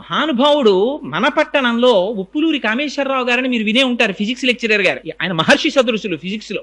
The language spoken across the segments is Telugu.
మహానుభావుడు మన పట్టణంలో ఉప్పులూరి కామేశ్వరరావు గారిని మీరు వినే ఉంటారు, ఫిజిక్స్ లెక్చరర్ గారు. ఆయన మహర్షి సదృశులు ఫిజిక్స్ లో.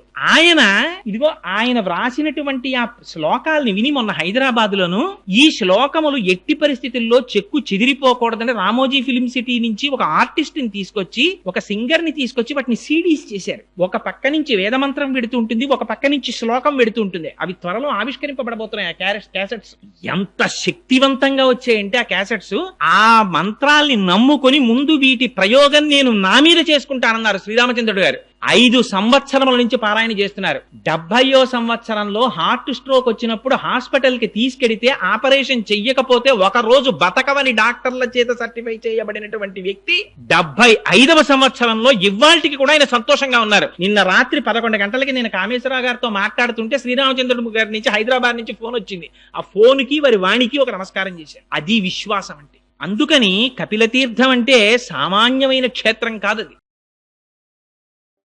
ఆయన వ్రాసినటువంటి ఆ శ్లోకాల్ని విని మొన్న హైదరాబాద్ లోను ఈ శ్లోకములు ఎట్టి పరిస్థితుల్లో చెక్కు చెదిరిపోకూడదని రామోజీ ఫిలిం సిటీ నుంచి ఒక ఆర్టిస్ట్ ని తీసుకొచ్చి, ఒక సింగర్ ని తీసుకొచ్చి వాటిని సీడీస్ చేశారు. ఒక పక్క నుంచి వేదమంత్రం వెడుతూ ఉంటుంది, ఒక పక్క నుంచి శ్లోకం వెడుతూ ఉంటుంది. అవి త్వరలో ఆవిష్కరింపబడబోతున్నాయి ఆ క్యాసెట్స్. ఎంత శక్తివంతంగా వచ్చాయంటే ఆ క్యాసెట్స్, ఆ మంత్రాల్ని నమ్ముకొని ముందు వీటి ప్రయోగం నేను నా మీద చేసుకుంటానన్నారు శ్రీరామచంద్రుడు గారు. 5 సంవత్సరముల నుంచి పారాయణ చేస్తున్నారు. 70వ సంవత్సరంలో హార్ట్ స్ట్రోక్ వచ్చినప్పుడు హాస్పిటల్ కి తీసుకెడితే ఆపరేషన్ చెయ్యకపోతే ఒక రోజు బతకవని డాక్టర్ల చేత సర్టిఫై చేయబడినటువంటి వ్యక్తి 75వ సంవత్సరంలో ఇవాళకి కూడా ఆయన సంతోషంగా ఉన్నారు. నిన్న రాత్రి 11 గంటలకి నేను కామేశ్వరరావు గారితో మాట్లాడుతుంటే శ్రీరామచంద్రుడు గారి నుంచి హైదరాబాద్ నుంచి ఫోన్ వచ్చింది. ఆ ఫోన్ కి వారి వాణికి ఒక నమస్కారం చేశారు. అది విశ్వాసం అంటే. అందుకని కపిలతీర్థం అంటే సామాన్యమైన క్షేత్రం కాదది.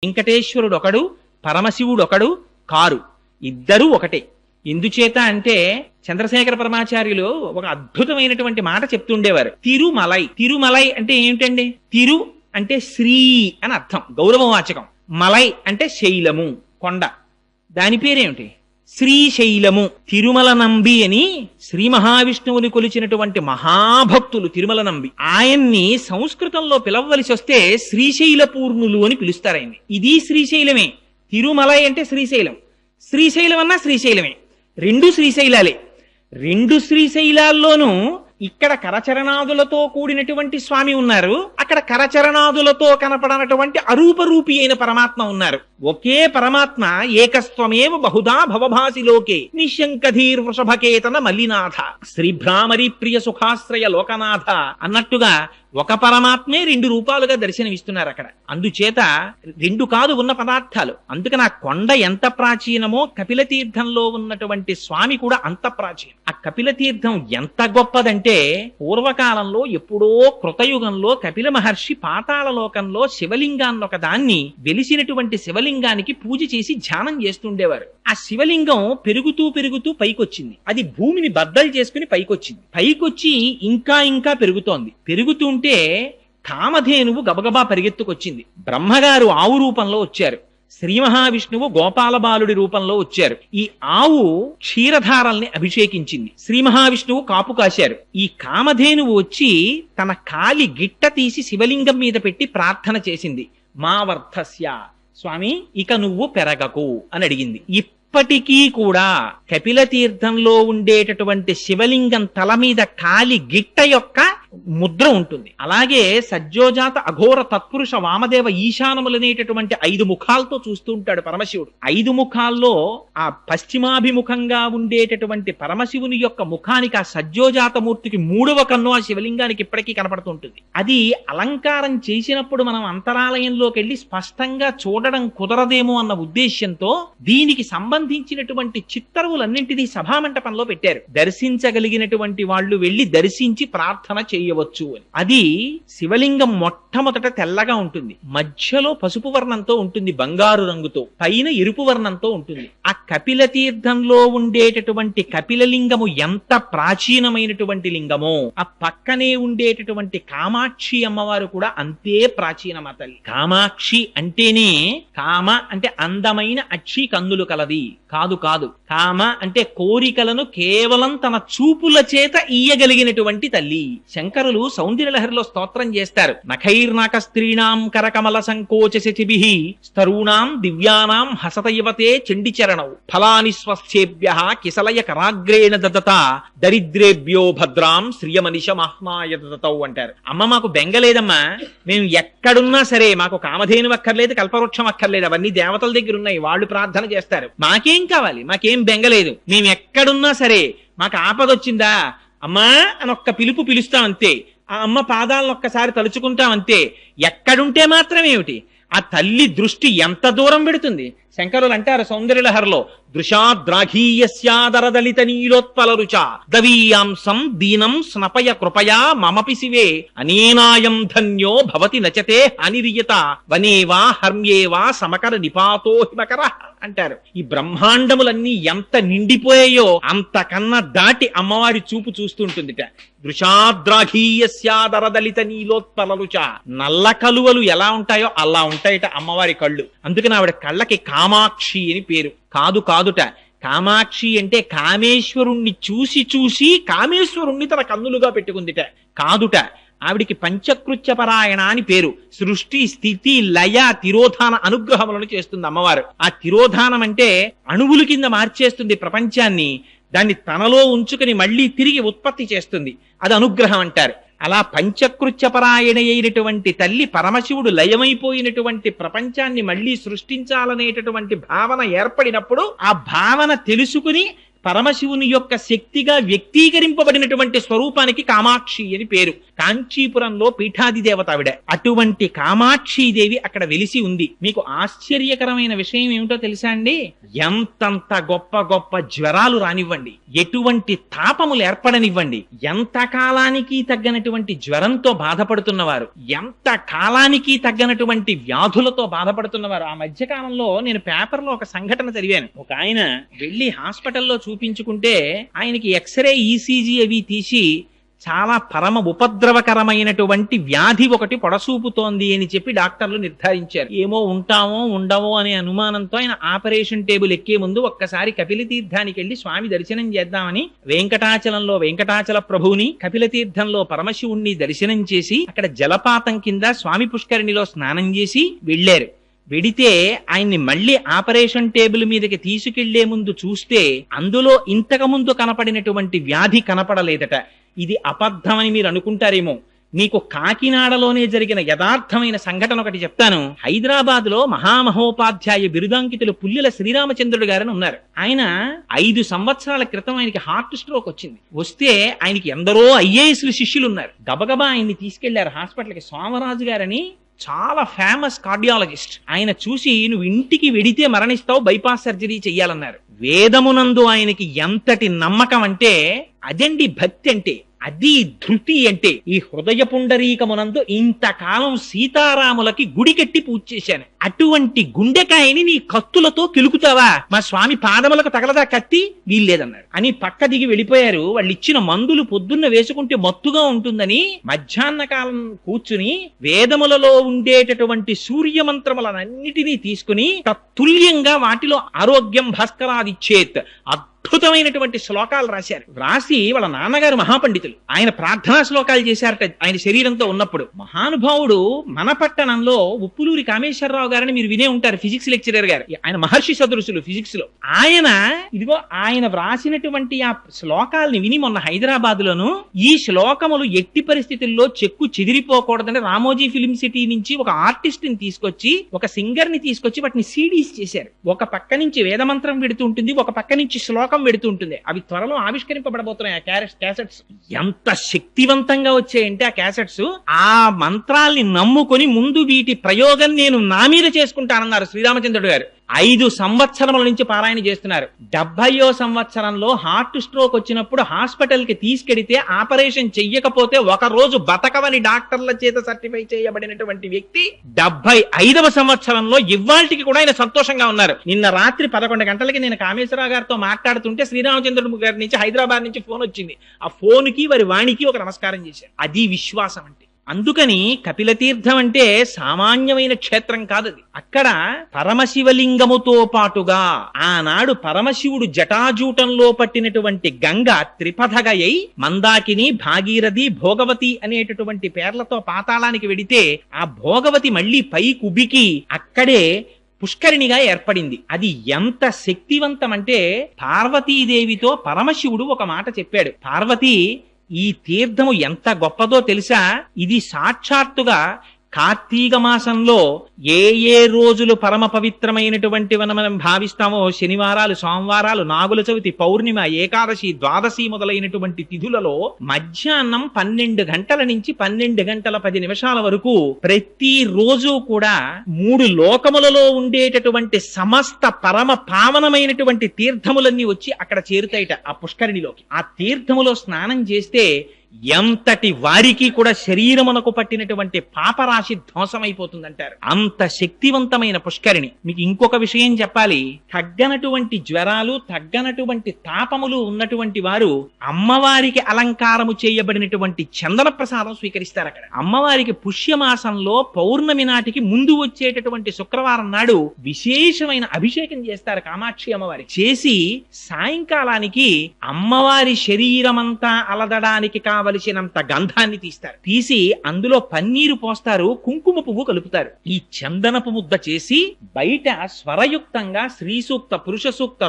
వెంకటేశ్వరుడు ఒకడు, పరమశివుడు ఒకడు కారు, ఇద్దరు ఒకటే. ఎందుచేత అంటే చంద్రశేఖర పరమాచార్యులు ఒక అద్భుతమైనటువంటి మాట చెప్తుండేవారు. తిరుమలై. తిరుమలై అంటే ఏమిటండి? తిరు అంటే శ్రీ అని అర్థం, గౌరవవాచకం. మలై అంటే శైలము, కొండ. దాని పేరేమిటి? శ్రీశైలము. తిరుమల నంబి అని శ్రీ మహావిష్ణువుని కొలిచినటువంటి మహాభక్తులు తిరుమల నంబి. ఆయన్ని సంస్కృతంలో పిలవవలసి వస్తే శ్రీశైల పూర్ణులు అని పిలుస్తారు ఆయన్ని. ఇది శ్రీశైలమే. తిరుమల అంటే శ్రీశైలం, శ్రీశైలం అన్నా శ్రీశైలమే. 2 శ్రీశైలాలే. 2 శ్రీశైలాల్లోనూ ఇక్కడ కరచరణాదులతో కూడినటువంటి స్వామి ఉన్నారు, అక్కడ కరచరణాదులతో కనపడనటువంటి అరూపరూపి అయిన పరమాత్మ ఉన్నారు. ఒకే పరమాత్మ ఏకస్త్వమేవ బహుదా భవభాసి లోకే నిశంకధీర్ వృషభకేతన మల్లినాథ శ్రీభ్రామరి ప్రియ సుఖాశ్రయ లోకనాథ అన్నట్టుగా ఒక పరమాత్మే 2 రూపాలుగా దర్శనమిస్తున్నారు అక్కడ. అందుచేత 2 కాదు ఉన్న పదార్థాలు. అందుకని ఆ కొండ ఎంత ప్రాచీనమో కపిలతీర్థంలో ఉన్నటువంటి స్వామి కూడా అంత ప్రాచీనం. ఆ కపిలతీర్థం ఎంత గొప్పదంటే పూర్వకాలంలో ఎప్పుడో కృతయుగంలో కపిల మహర్షి పాతాళ లోకంలో శివలింగాన్ని ఒక దాన్ని వెలిసినటువంటి శివలింగానికి పూజ చేసి ధ్యానం చేస్తుండేవారు. ఆ శివలింగం పెరుగుతూ పెరుగుతూ పైకొచ్చింది. అది భూమిని బద్దలు చేసుకుని పైకొచ్చింది. పైకొచ్చి ఇంకా ఇంకా పెరుగుతోంది. పెరుగుతుంటే కామధేనువు గబగబా పరిగెత్తుకొచ్చింది. బ్రహ్మగారు ఆవు రూపంలో వచ్చారు, శ్రీ మహావిష్ణువు గోపాల బాలుడి రూపంలో వచ్చారు. ఈ ఆవు క్షీరధారల్ని అభిషేకించింది, శ్రీ మహావిష్ణువు కాపు కాశారు. ఈ కామధేనువు వచ్చి తన కాలి గిట్ట తీసి శివలింగం మీద పెట్టి ప్రార్థన చేసింది. మా వర్ధస్య, స్వామి ఇక నువ్వు పెరగకు అని అడిగింది. ఇప్పటికీ కూడా కపిలతీర్థంలో ఉండేటటువంటి శివలింగం తల మీద కాలి గిట్ట యొక్క ముద్ర ఉంటుంది. అలాగే సజ్జోజాత అఘోర తత్పురుష వామదేవ ఈశానములనేటటువంటి 5 ముఖాలతో చూస్తూ ఉంటాడు పరమశివుడు. 5 ముఖాల్లో ఆ పశ్చిమాభిముఖంగా ఉండేటటువంటి పరమశివుని యొక్క ముఖానికి ఆ సజ్జోజాత మూర్తికి 3వ కన్ను ఆ శివలింగానికి ఇప్పటికీ కనపడుతుంటుంది. అది అలంకారం చేసినప్పుడు మనం అంతరాలయంలోకి వెళ్ళి స్పష్టంగా చూడడం కుదరదేమో అన్న ఉద్దేశ్యంతో దీనికి సంబంధించినటువంటి చిత్తరువులన్నింటినీ సభామంటపంలో పెట్టారు. దర్శించగలిగినటువంటి వాళ్ళు వెళ్లి దర్శించి ప్రార్థన చేయవచ్చు అని. అది శివలింగం మొట్టమొదట తెల్లగా ఉంటుంది, మధ్యలో పసుపు వర్ణంతో ఉంటుంది, బంగారు రంగుతో, పైన ఎరుపు వర్ణంతో ఉంటుంది. ఆ కపిల తీర్థంలో ఉండేటటువంటి కపిలలింగము ఎంత ప్రాచీనమైనటువంటి లింగమో ఆ పక్కనే ఉండేటటువంటి కామాక్షి అమ్మవారు కూడా అంతే ప్రాచీనమ తల్లి. కామాక్షి అంటేనే, కామ అంటే అందమైన అక్షి కన్నులు కలది కాదు కాదు. కామ అంటే కోరికలను కేవలం తన చూపుల చేత ఇయ్యగలిగినటువంటి తల్లి. శంకరులు సౌందర్యలహరిలో స్తోత్రం చేస్తారు. నఖైర్నాక స్త్రీణాం కరకమల సంకోచ శచిభిః స్తరూణాం దివ్యానాం హసత యువతే చండిచరణౌ ఫలాని స్వస్థేభ్యః కిసలయ కరాగ్రేణ దదత దరిద్రేభ్యో భద్రాం శ్రియమనిష మహ్నాయ దదతౌ అంటారు. అమ్మ మాకు బెంగలేదమ్మా, మేము ఎక్కడున్నా సరే మాకు కామధేను అక్కర్లేదు, కల్పవృక్షం అక్కర్లేదు, అవన్నీ దేవతల దగ్గర ఉన్నాయి, వాళ్ళు ప్రార్థన చేస్తారు. మాకేం కావాలి, మాకేం బెంగలేదు, మేము ఎక్కడున్నా సరే మాకు ఆపదొచ్చిందా అమ్మా అని ఒక్క పిలుపు పిలుస్తామంతే, ఆ అమ్మ పాదాలను ఒక్కసారి తలుచుకుంటామంతే. ఎక్కడుంటే మాత్రమేమిటి, ఆ తల్లి దృష్టి ఎంత దూరం పెడుతుంది. శంకరులు అంటారు సౌందర్యలహరిలో, దృశాద్రాఘీయస్యాదరదలిత నీలోత్పల రుచ దవీయాంసం దీనం స్నపయ కృపయా మమపి శివే అనేనాయం ధన్యో భవతి నచతే అనిరియత వనేవా హర్మ్యేవా సమకర నిపాతో హిమకర అంటారు. ఈ బ్రహ్మాండములన్నీ ఎంత నిండిపోయాయో అంతకన్నా దాటి అమ్మవారి చూపు చూస్తుంటుందిట. వృషాద్రాఘీయస్యాదరదలిత నీలోత్పలలుచ, నల్ల కలువలు ఎలా ఉంటాయో అలా ఉంటాయట అమ్మవారి కళ్ళు. అందుకని ఆవిడ కళ్ళకి కామాక్షి అని పేరు. కాదుట, కామాక్షి అంటే కామేశ్వరుణ్ణి చూసి చూసి కామేశ్వరుణ్ణి తన కన్నులుగా పెట్టుకుందిట. కాదుట, ఆవిడికి పంచకృత్యపరాయణ అని పేరు. సృష్టి, స్థితి, లయ, తిరోధాన అనుగ్రహములను చేస్తుంది అమ్మవారు. ఆ తిరోధానం అంటే అణువుల కింద మార్చేస్తుంది ప్రపంచాన్ని, దాన్ని తనలో ఉంచుకుని మళ్ళీ తిరిగి ఉత్పత్తి చేస్తుంది. అది అనుగ్రహం అంటారు. అలా పంచకృత్యపరాయణ అయినటువంటి తల్లి పరమశివుడు లయమైపోయినటువంటి ప్రపంచాన్ని మళ్ళీ సృష్టించాలనేటటువంటి భావన ఏర్పడినప్పుడు ఆ భావన తెలుసుకుని పరమశివుని యొక్క శక్తిగా వ్యక్తీకరింపబడినటువంటి స్వరూపానికి కామాక్షి అని పేరు. కాంచీపురంలో పీఠాది దేవత ఆవిడ. అటువంటి కామాక్షీదేవి అక్కడ వెలిసి ఉంది. మీకు ఆశ్చర్యకరమైన విషయం ఏమిటో తెలుసా అండి? ఎంతంత గొప్ప గొప్ప జ్వరాలు రానివ్వండి, ఎటువంటి తాపములు ఏర్పడనివ్వండి, ఎంత కాలానికి తగ్గనటువంటి జ్వరంతో బాధపడుతున్నవారు, ఎంత కాలానికి తగ్గనటువంటి వ్యాధులతో బాధపడుతున్నవారు. ఆ మధ్య కాలంలో నేను పేపర్లో ఒక సంఘటన చదివాను. ఒక ఆయన వెళ్లి హాస్పిటల్లో చూపించుకుంటే ఆయనకి ఎక్స్రే, ఈసీజీ అవి తీసి చాలా పరమ ఉపద్రవకరమైనటువంటి వ్యాధి ఒకటి పొడసూపుతోంది అని చెప్పి డాక్టర్లు నిర్ధారించారు. ఏమో ఉంటామో ఉండవో అనే అనుమానంతో ఆయన ఆపరేషన్ టేబుల్ ఎక్కే ముందు ఒక్కసారి కపిల తీర్థానికి వెళ్లి స్వామి దర్శనం చేద్దామని వెంకటాచలంలో వెంకటాచల ప్రభువుని, కపిల తీర్థంలో పరమశివుణ్ణి దర్శనం చేసి అక్కడ జలపాతం కింద స్వామి పుష్కరిణిలో స్నానం చేసి వెళ్లారు. వెడితే ఆయన్ని మళ్ళీ ఆపరేషన్ టేబుల్ మీదకి తీసుకెళ్లే ముందు చూస్తే అందులో ఇంతకు ముందు కనపడినటువంటి వ్యాధి కనపడలేదట. ఇది అబద్ధమని మీరు అనుకుంటారేమో. మీకు కాకినాడలోనే జరిగిన యథార్థమైన సంఘటన ఒకటి చెప్తాను. హైదరాబాద్ లో మహామహోపాధ్యాయ బిరుదాంకితులు పుల్లెల శ్రీరామచంద్రుడు గారని ఉన్నారు. ఆయన 5 సంవత్సరాల క్రితం ఆయనకి హార్ట్ స్ట్రోక్ వచ్చింది. వస్తే ఆయనకి ఎందరో ఐఏఎస్లు శిష్యులు ఉన్నారు. గబగబా ఆయన్ని తీసుకెళ్లారు హాస్పిటల్కి. సోమరాజు గారని చాలా ఫేమస్ కార్డియాలజిస్ట్. ఆయన చూసి నువ్వు ఇంటికి వెడితే మరణిస్తావు, బైపాస్ సర్జరీ చెయ్యాలన్నారు. వేదమునందు ఆయనకి ఎంతటి నమ్మకం అంటే అదండి భక్తి అంటే, అది ధృతి అంటే. ఈ హృదయ పుండరీకమునందు ఇంతకాలం సీతారాములకి గుడి కట్టి పూజ చేశాను, అటువంటి గుండెకాయని నీ కత్తులతో కిలుకుతావా? మా స్వామి పాదములకు తగలదా కత్తి? వీల్లేదన్నారు అని పక్క దిగి వెళ్ళిపోయారు. వాళ్ళు ఇచ్చిన మందులు పొద్దున్న వేసుకుంటే మత్తుగా ఉంటుందని మధ్యాహ్న కాలం కూర్చుని వేదములలో ఉండేటటువంటి సూర్య మంత్రములన్నిటినీ తీసుకుని తత్తుల్యంగా వాటిలో ఆరోగ్యం భాస్కరాదిచ్చేత్ అద్భుతమైనటువంటి శ్లోకాలు రాశారు. రాసి వాళ్ళ నాన్నగారు మహాపండితులు, ఆయన ప్రార్థనా శ్లోకాలు చేశారట ఆయన శరీరంతో ఉన్నప్పుడు. మహానుభావుడు మన పట్టణంలో ఉప్పులూరి కామేశ్వరరావు గారని మీరు వినే ఉంటారు, ఫిజిక్స్ లెక్చరర్ గారు. ఆయన మహర్షి సదృశులు ఫిజిక్స్ లో. ఆయన వ్రాసినటువంటి ఆ శ్లోకాలని విని మొన్న హైదరాబాద్ లోను ఈ శ్లోకములు ఎట్టి పరిస్థితుల్లో చెక్కు చెదిరిపోకూడదని రామోజీ ఫిలిం సిటీ నుంచి ఒక ఆర్టిస్ట్ ని తీసుకొచ్చి, ఒక సింగర్ ని తీసుకొచ్చి వాటిని సీడీస్ చేశారు. ఒక పక్క నుంచి వేదమంత్రం పెడుతూ ఉంటుంది, ఒక పక్క నుంచి శ్లోకం పెడుతూ ఉంటుంది. అవి త్వరలో ఆవిష్కరింపబడబోతున్నాయి ఆ క్యాసెట్స్. ఎంత శక్తివంతంగా వచ్చాయంటే ఆ క్యాసెట్స్, ఆ మంత్రాల్ని నమ్ముకొని ముందు వీటి ప్రయోగం నేను నా మీద చేసుకుంటానన్నారు శ్రీరామచంద్రుడు గారు. 5 సంవత్సరముల నుంచి పారాయణ చేస్తున్నారు. 70వ సంవత్సరంలో హార్ట్ స్ట్రోక్ వచ్చినప్పుడు హాస్పిటల్ కి తీసుకెడితే ఆపరేషన్ చెయ్యకపోతే ఒక రోజు బతకవని డాక్టర్ల చేత సర్టిఫై చేయబడినటువంటి వ్యక్తి 75వ సంవత్సరంలో ఇవాళకి కూడా ఆయన సంతోషంగా ఉన్నారు. నిన్న రాత్రి 11 గంటలకి నేను కామేశ్వరరావు గారితో మాట్లాడుతుంటే శ్రీరామచంద్రుడు గారి నుంచి హైదరాబాద్ నుంచి ఫోన్ వచ్చింది. ఆ ఫోన్ కి వారి వాణికి ఒక నమస్కారం చేశారు. అది విశ్వాసం అంటే. అందుకని కపిలతీర్థం అంటే సామాన్యమైన క్షేత్రం కాదది. అక్కడ పరమశివలింగముతో పాటుగా ఆనాడు పరమశివుడు జటాజూటంలో పట్టినటువంటి గంగ త్రిపథగయై మందాకిని, భాగీరథి, భోగవతి అనేటటువంటి పేర్లతో పాతాళానికి వెడితే ఆ భోగవతి మళ్ళీ పైకుబికి అక్కడే పుష్కరిణిగా ఏర్పడింది. అది ఎంత శక్తివంతం అంటే పార్వతీదేవితో పరమశివుడు ఒక మాట చెప్పాడు. పార్వతి, ఈ తీర్థము ఎంత గొప్పదో తెలుసా? ఇది సాక్షాత్తుగా కార్తీక మాసంలో ఏ రోజులు పరమ పవిత్రమైనటువంటివని మనం భావిస్తామో, శనివారాలు, సోమవారాలు, నాగుల చవితి, పౌర్ణిమ, ఏకాదశి, ద్వాదశి మొదలైనటువంటి తిథులలో మధ్యాహ్నం 12 గంటల నుంచి 12 గంటల 10 నిమిషాల వరకు ప్రతి రోజు కూడా 3 లోకములలో ఉండేటటువంటి సమస్త పరమ పావనమైనటువంటి తీర్థములన్నీ వచ్చి అక్కడ చేరుతాయిట ఆ పుష్కరిణిలోకి. ఆ తీర్థములో స్నానం చేస్తే ఎంతటి వారికి కూడా శరీరమునకు పట్టినటువంటి పాపరాశి ధ్వంసమైపోతుందంటారు. అంత శక్తివంతమైన పుష్కరిణి. మీకు ఇంకొక విషయం చెప్పాలి. తగ్గనటువంటి జ్వరాలు, తగ్గనటువంటి తాపములు ఉన్నటువంటి వారు అమ్మవారికి అలంకారము చేయబడినటువంటి చందన ప్రసాదం స్వీకరిస్తారు. అక్కడ అమ్మవారికి పుష్యమాసంలో పౌర్ణమి నాటికి ముందు వచ్చేటటువంటి శుక్రవారం నాడు విశేషమైన అభిషేకం చేస్తారు కామాక్షి అమ్మవారి. చేసి సాయంకాలానికి అమ్మవారి శరీరమంతా అలదడానికి కావలసినంత గంధాన్ని తీస్తారు. తీసి అందులో పన్నీరు పోస్తారు, కుంకుమ పువ్వు కలుపుతారు. ఈ చందనపు ముద్ద చేసి బయట స్వరయుక్తంగా శ్రీ సూక్త, పురుష సూక్త,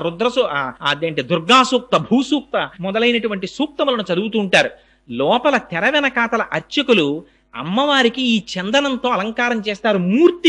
అదేంటి దుర్గా సూక్త, భూసూక్త మొదలైనటువంటి సూక్తములను చదువుతూ ఉంటారు. లోపల తెర వెనకాతల అర్చకులు అమ్మవారికి ఈ చందనంతో అలంకారం చేస్తారు.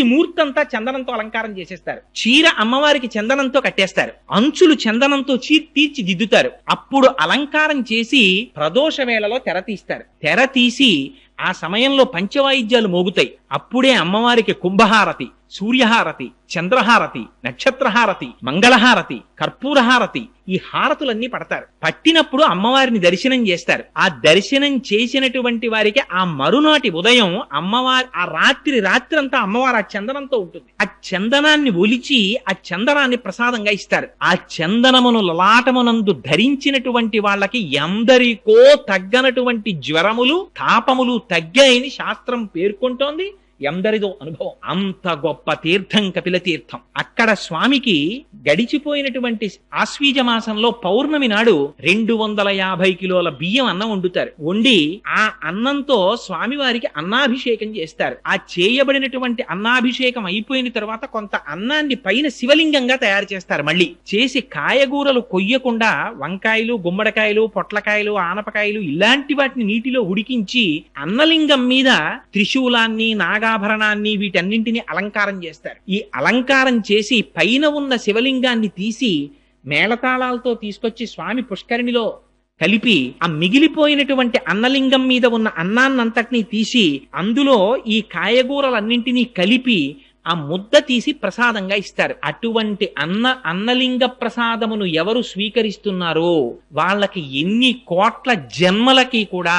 మూర్తంతా చందనంతో అలంకారం చేసేస్తారు. చీర అమ్మవారికి చందనంతో కట్టేస్తారు. అంచులు చందనంతో తీర్చిదిద్దుతారు. అప్పుడు అలంకారం చేసి ప్రదోష వేళలో తెర తీస్తారు. తెర తీసి ఆ సమయంలో పంచవాయిద్యాలు మోగుతాయి. అప్పుడే అమ్మవారికి కుంభహారతి, సూర్యహారతి, చంద్రహారతి, నక్షత్రహారతి, మంగళహారతి, కర్పూరహారతి, ఈ హారతులన్నీ పడతారు. పట్టినప్పుడు అమ్మవారిని దర్శనం చేస్తారు. ఆ దర్శనం చేసినటువంటి వారికి ఆ మరునాటి ఉదయం అమ్మవారి ఆ రాత్రంతా అమ్మవారు ఆ చందనంతో ఉంటుంది. ఆ చందనాన్ని ఒలిచి ఆ చందనాన్ని ప్రసాదంగా ఇస్తారు. ఆ చందనమును లలాటమునందు ధరించినటువంటి వాళ్ళకి ఎందరికో తగ్గనటువంటి జ్వరములు, తాపములు తగ్గాయని శాస్త్రం పేర్కొంటోంది. ఎందరిదో అనుభవం. అంత గొప్ప తీర్థం కపిల తీర్థం. అక్కడ స్వామికి గడిచిపోయినటువంటి ఆశ్వీజ మాసంలో పౌర్ణమి నాడు 250 కిలోల బియ్యం అన్నం వండుతారు. వండి ఆ అన్నంతో స్వామివారికి అన్నాభిషేకం చేస్తారు. ఆ చేయబడినటువంటి అన్నాభిషేకం అయిపోయిన తర్వాత కొంత అన్నాన్ని పైన శివలింగంగా తయారు చేస్తారు. మళ్ళీ చేసి కాయగూరలు కొయ్యకుండా వంకాయలు, గుమ్మడికాయలు, పొట్లకాయలు, ఆనపకాయలు ఇలాంటి వాటిని నీటిలో ఉడికించి అన్నలింగం మీద త్రిశూలాన్ని, నాగాభరణాన్ని, వీటన్నింటినీ అలంకారం చేస్తారు. ఈ అలంకారం చేసి పైన ఉన్న శివలింగాన్ని తీసి మేళతాళాలతో తీసుకొచ్చి స్వామి పుష్కరిణిలో కలిపి ఆ మిగిలిపోయినటువంటి అన్నలింగం మీద ఉన్న అన్నాన్నంతటినీ తీసి అందులో ఈ కాయగూరలన్నింటినీ కలిపి ఆ ముద్ద తీసి ప్రసాదంగా ఇస్తారు. అటువంటి అన్నలింగ ప్రసాదమును ఎవరు స్వీకరిస్తున్నారో వాళ్ళకి ఎన్ని కోట్ల జన్మలకి కూడా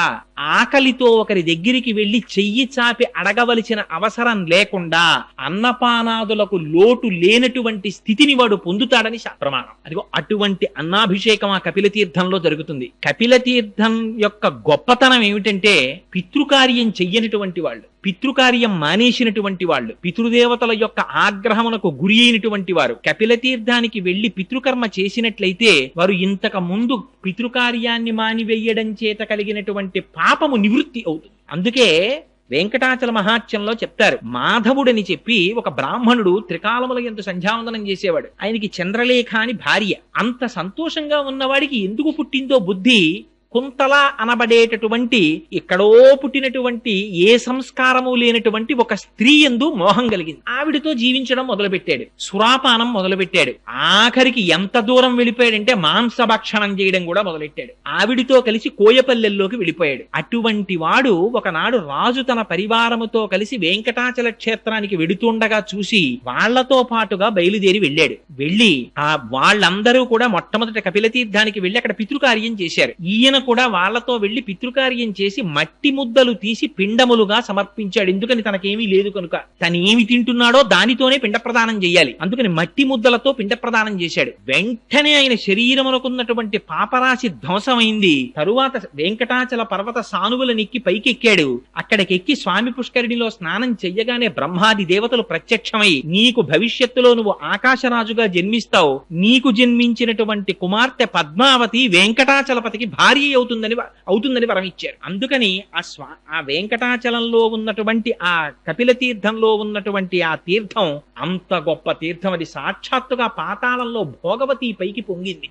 ఆకలితో ఒకరి దగ్గరికి వెళ్లి చెయ్యి చాపి అడగవలసిన అవసరం లేకుండా అన్నపానాదులకు లోటు లేనటువంటి స్థితిని వాడు పొందుతాడని ప్రమాణం. అదిగో అటువంటి అన్నాభిషేకం ఆ కపిల తీర్థంలో జరుగుతుంది. కపిల తీర్థం యొక్క గొప్పతనం ఏమిటంటే పితృకార్యం చెయ్యనటువంటి వాళ్ళు, పితృకార్యం మానేసినటువంటి వాళ్ళు, పితృదేవతల యొక్క ఆగ్రహమునకు గురి అయినటువంటి వారు కపిల తీర్థానికి వెళ్లి పితృకర్మ చేసినట్లయితే వారు ఇంతకు ముందు పితృకార్యాన్ని మానివేయడం చేత కలిగినటువంటి పాపము నివృత్తి అవుతుంది. అందుకే వెంకటాచల మహాత్యంలో చెప్తారు. మాధవుడని చెప్పి ఒక బ్రాహ్మణుడు త్రికాలముల యందు సంధ్యావందనం చేసేవాడు. ఆయనకి చంద్రలేఖ అని భార్య. అంత సంతోషంగా ఉన్నవాడికి ఎందుకు పుట్టిందో బుద్ధి కుంతల అనబడేటటువంటి ఎక్కడో పుట్టినటువంటి ఏ సంస్కారము లేనటువంటి ఒక స్త్రీ యందు మోహం కలిగింది. ఆవిడతో జీవించడం మొదలుపెట్టాడు. సురాపానం మొదలుపెట్టాడు. ఆఖరికి ఎంత దూరం వెళ్ళిపోయాడంటే మాంసభక్షణం చేయడం కూడా మొదలెట్టాడు. ఆవిడితో కలిసి కోయపల్లెల్లోకి వెళ్ళిపోయాడు. అటువంటి వాడు ఒకనాడు రాజు తన పరివారముతో కలిసి వెంకటాచల క్షేత్రానికి వెడుతుండగా చూసి వాళ్లతో పాటుగా బయలుదేరి వెళ్ళాడు. వెళ్ళి వాళ్ళందరూ కూడా మొట్టమొదటి కపిల తీర్థానికి వెళ్లి అక్కడ పితృకార్యం చేశారు. ఈయన కూడా వాళ్లతో వెళ్లి పితృకార్యం చేసి మట్టి ముద్దలు తీసి పిండములుగా సమర్పించాడు. ఎందుకని తనకేమీ లేదు కనుక. తను ఏమి తింటున్నాడో దానితోనే పిండ ప్రదానం చేయాలి. అందుకని మట్టి ముద్దలతో పిండ ప్రదానం చేశాడు. వెంటనే ఆయన శరీరమునకున్నటువంటి పాపరాశి ధ్వంసమైంది. తరువాత వెంకటాచల పర్వత సానువులనెక్కి పైకెక్కాడు. అక్కడికెక్కి స్వామి పుష్కరిణిలో స్నానం చెయ్యగానే బ్రహ్మాది దేవతలు ప్రత్యక్షమై నీకు భవిష్యత్తులో నువ్వు ఆకాశరాజుగా జన్మిస్తావు, నీకు జన్మించినటువంటి కుమార్తె పద్మావతి వెంకటాచలపతికి భార్య అవుతుందని వరం ఇచ్చారు. అందుకని ఆ వెంకటాచలంలో ఉన్నటువంటి ఆ కపిల తీర్థంలో ఉన్నటువంటి ఆ తీర్థం అంత గొప్ప తీర్థం. అది సాక్షాత్తుగా పాతాళంలో భోగవతి పైకి పొంగింది.